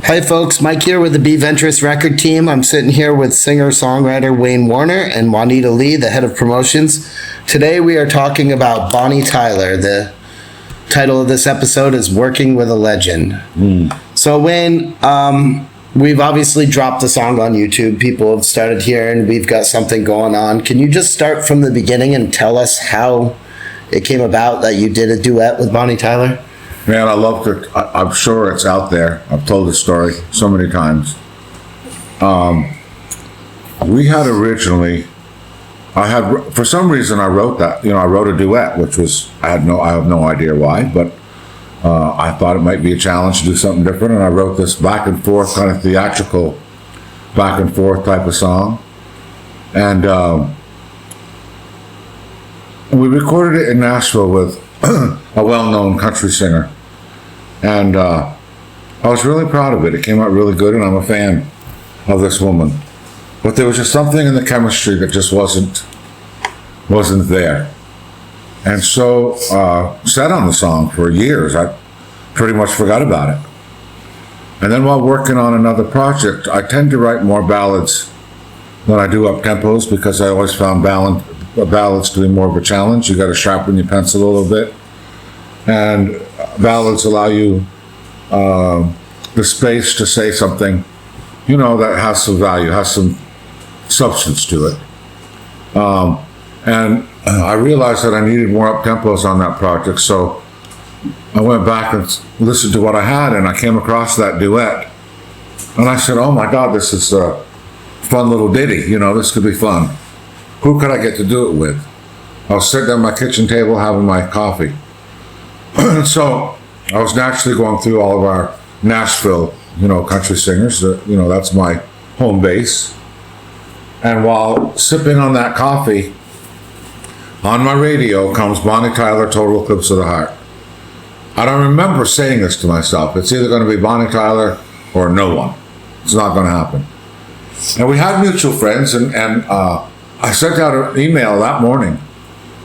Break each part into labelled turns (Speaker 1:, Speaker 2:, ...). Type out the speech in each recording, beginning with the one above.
Speaker 1: Hi folks, Mike here with the Be Venturous record team. I'm sitting here with singer-songwriter Wayne Warner and Juanita Lee, the head of promotions. Today we are talking about Bonnie Tyler. The title of this episode is Working with a Legend. So Wayne, we've obviously dropped the song on YouTube. People have started hearing we've got something going on. Can you just start from the beginning and tell us how it came about that you did a duet with Bonnie Tyler?
Speaker 2: Man, I loved it. I'm sure it's out there. I've told the story so many times. We had originally, for some reason I wrote that, I wrote a duet, which was, I have no idea why, but I thought it might be a challenge to do something different, and I wrote this back and forth, kind of theatrical, back and forth type of song. And we recorded it in Nashville with a well-known country singer. And I was really proud of it. It came out really good, and I'm a fan of this woman. But there was just something in the chemistry that just wasn't there. And so, sat on the song for years. I pretty much forgot about it. And then while working on another project, I tend to write more ballads than I do up-tempos, because I always found ballads to be more of a challenge. You got to sharpen your pencil a little bit. And ballads allow you the space to say something, that has some value, has some substance to it. And I realized that I needed more up-tempos on that project, so I went back and listened to what I had, and I came across that duet. And I said, oh my God, this is a fun little ditty, this could be fun. Who could I get to do it with? I was sitting at my kitchen table having my coffee. So I was naturally going through all of our Nashville, country singers. That's my home base. And while sipping on that coffee, on my radio comes Bonnie Tyler, Total Eclipse of the Heart. I don't remember saying this to myself. It's either going to be Bonnie Tyler or no one. It's not going to happen. And we had mutual friends, and I sent out an email that morning.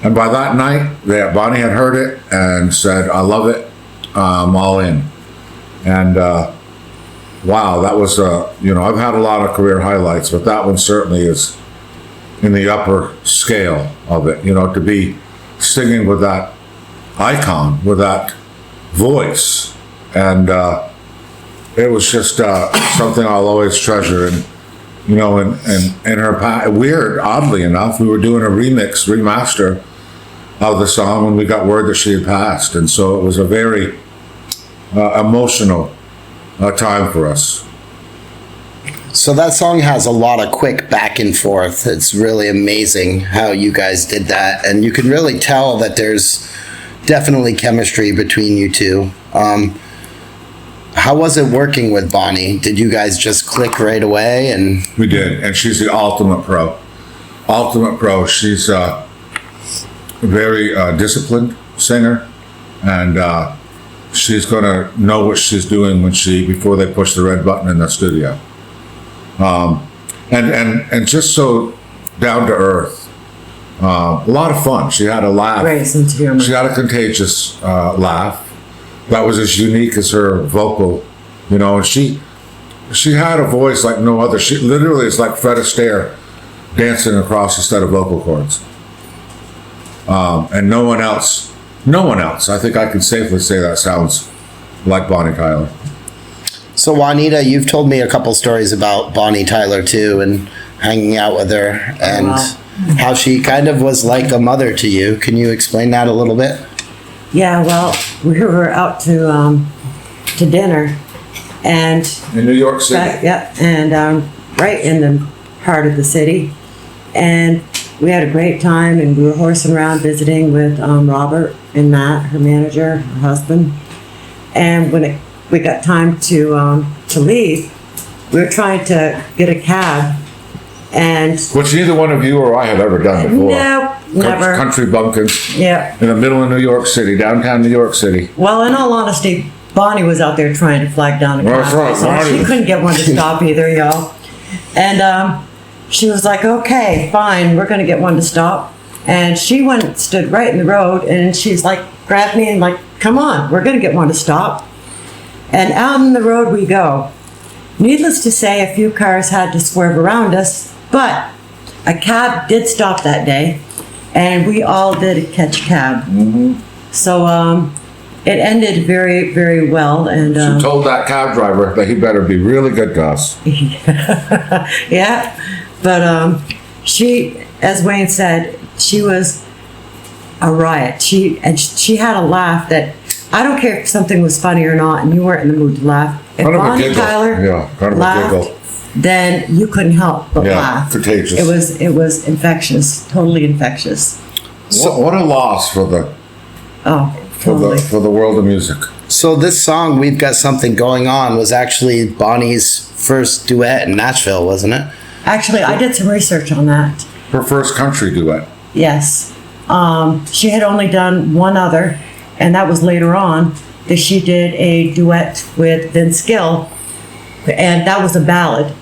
Speaker 2: And by that night, Bonnie had heard it and said, I love it, I'm all in. And wow, that was, I've had a lot of career highlights, but that one certainly is in the upper scale of it, to be singing with that icon, with that voice. And it was just something I'll always treasure. And in her, weird, oddly enough, we were doing a remaster of the song when we got word that she had passed. And so it was a very emotional time for us.
Speaker 1: So that song has a lot of quick back and forth. It's really amazing how you guys did that. And you can really tell that there's definitely chemistry between you two. How was it working with Bonnie? Did you guys just click right away? And
Speaker 2: we did, and she's the ultimate pro. Ultimate pro. She's a very disciplined singer, and she's going to know what she's doing before they push the red button in the studio. And just so down to earth. A lot of fun. She had a laugh.
Speaker 3: Great sense of humor.
Speaker 2: She had a contagious laugh that was as unique as her vocal, and she had a voice like no other. She literally is like Fred Astaire dancing across a set of vocal cords. And no one else, I think I can safely say that sounds like Bonnie Tyler.
Speaker 1: so Juanita, you've told me a couple stories about Bonnie Tyler too, and hanging out with her, and how she kind of was like a mother to you. Can you explain that a little bit?
Speaker 3: Yeah, well, we were out to dinner, and
Speaker 2: In New York City.
Speaker 3: and right in the heart of the city, and we had a great time, and we were horsing around visiting with Robert and Matt, her manager, her husband, and when we got time to leave, we were trying to get a cab, and
Speaker 2: Which neither one of you or I had ever done before.
Speaker 3: no, never.
Speaker 2: Country bumpkins
Speaker 3: Yeah.
Speaker 2: in the middle of New York City, downtown New York City.
Speaker 3: Well, in all honesty, Bonnie was out there trying to flag down a
Speaker 2: That's
Speaker 3: car,
Speaker 2: right,
Speaker 3: so
Speaker 2: Bonnie.
Speaker 3: she couldn't get one to stop either, y'all. And she was like, "Okay, fine, we're gonna get one to stop." And she went, stood right in the road, and she's like, grabbed me and like, "Come on, we're gonna get one to stop." And out on the road we go. Needless to say, a few cars had to swerve around us, but a cab did stop that day, and we all did catch a cab. So it ended very, very well. And
Speaker 2: She told that cab driver that he better be really good to us.
Speaker 3: yeah, but she, as Wayne said, she was a riot. She had a laugh that I don't care if something was funny or not, and you weren't in the mood to laugh. If
Speaker 2: Kind of a
Speaker 3: Bonnie
Speaker 2: giggle.
Speaker 3: Tyler
Speaker 2: Yeah, kind of a
Speaker 3: laughed,
Speaker 2: giggle.
Speaker 3: then you couldn't help but
Speaker 2: Yeah,
Speaker 3: laugh.
Speaker 2: contagious.
Speaker 3: It was infectious, totally infectious.
Speaker 2: What a loss for the
Speaker 3: Oh, totally.
Speaker 2: for the world of music.
Speaker 1: So this song, We've Got Something Going On, was actually Bonnie's first duet in Nashville, wasn't it?
Speaker 3: Actually, I did some research on that.
Speaker 2: Her first country duet.
Speaker 3: Yes. She had only done one other, and that was later on that she did a duet with Vince Gill, and that was a ballad,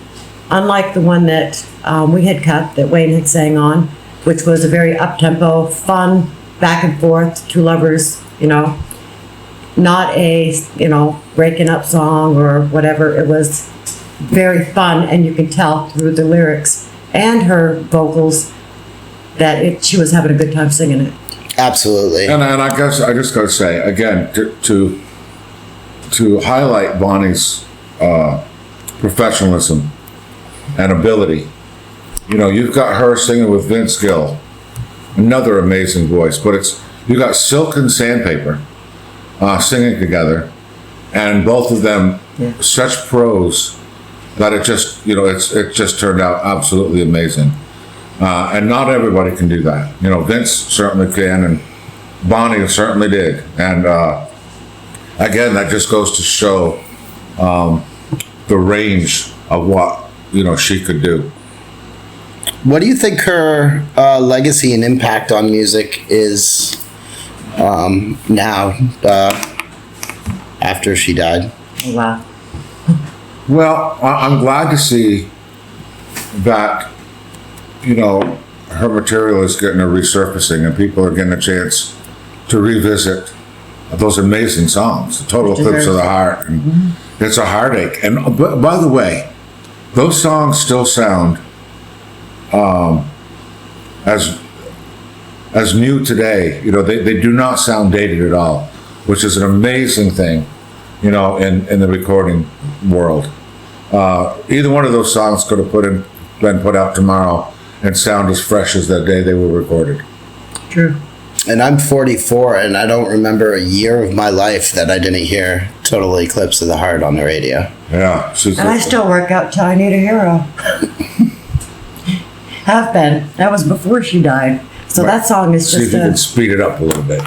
Speaker 3: unlike the one that we had cut that Wayne had sang on, which was a very up-tempo, fun, back and forth, two lovers, not a, breaking up song or whatever. It was very fun, and you can tell through the lyrics and her vocals that she was having a good time singing it.
Speaker 1: Absolutely.
Speaker 2: And I guess I just got to say again to highlight Bonnie's professionalism and ability. You've got her singing with Vince Gill, another amazing voice. But you got Silk and Sandpaper singing together, and both of them such pros that it just turned out absolutely amazing. And not everybody can do that. Vince certainly can, and Bonnie certainly did. And again, that just goes to show the range of what she could do.
Speaker 1: What do you think her legacy and impact on music is now, after she died?
Speaker 3: Wow.
Speaker 2: Well, I'm glad to see that her material is getting a resurfacing, and people are getting a chance to revisit those amazing songs. The Total Eclipse of the Heart, and It's a Heartache. And by the way, those songs still sound as new today. They do not sound dated at all, which is an amazing thing, in the recording world. Either one of those songs could have been put out tomorrow and sound as fresh as the day they were recorded.
Speaker 3: True.
Speaker 1: And I'm 44, and I don't remember a year of my life that I didn't hear Total Eclipse of the Heart on the radio.
Speaker 2: Yeah.
Speaker 3: And I still work out till I need a hero. Have been. That was before she died. So that song is
Speaker 2: See if
Speaker 3: just
Speaker 2: you can speed it up a little bit.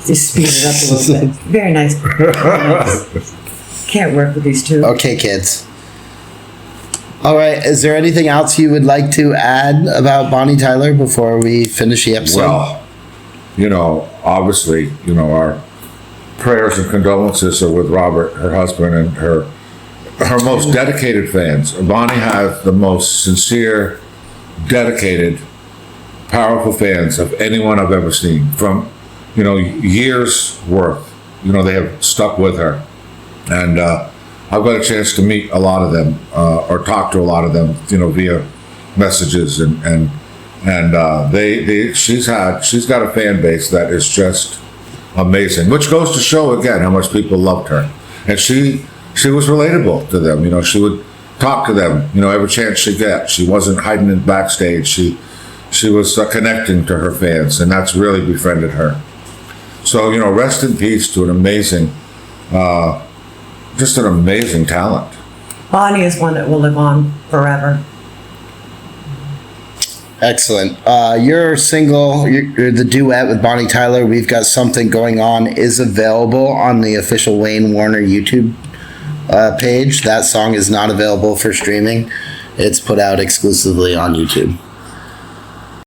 Speaker 3: just speed it up a little bit. Very nice. Very nice. Can't work with these two.
Speaker 1: Okay, kids. All right. Is there anything else you would like to add about Bonnie Tyler before we finish the episode?
Speaker 2: Well, obviously, our prayers and condolences are with Robert, her husband, and her most dedicated fans. Bonnie has the most sincere, dedicated, powerful fans of anyone I've ever seen. From, years worth. They have stuck with her. And I've got a chance to meet a lot of them, or talk to a lot of them, via messages, and she's got a fan base that is just amazing, which goes to show again how much people loved her, and she was relatable to them. She would talk to them, every chance she got. She wasn't hiding in backstage. She was connecting to her fans, and that's really befriended her. So rest in peace to an amazing. Just an amazing talent.
Speaker 3: Bonnie is one that will live on forever.
Speaker 1: Excellent. Your single, the duet with Bonnie Tyler, We've Got Something Going On, is available on the official Wayne Warner YouTube page. That song is not available for streaming. It's put out exclusively on YouTube.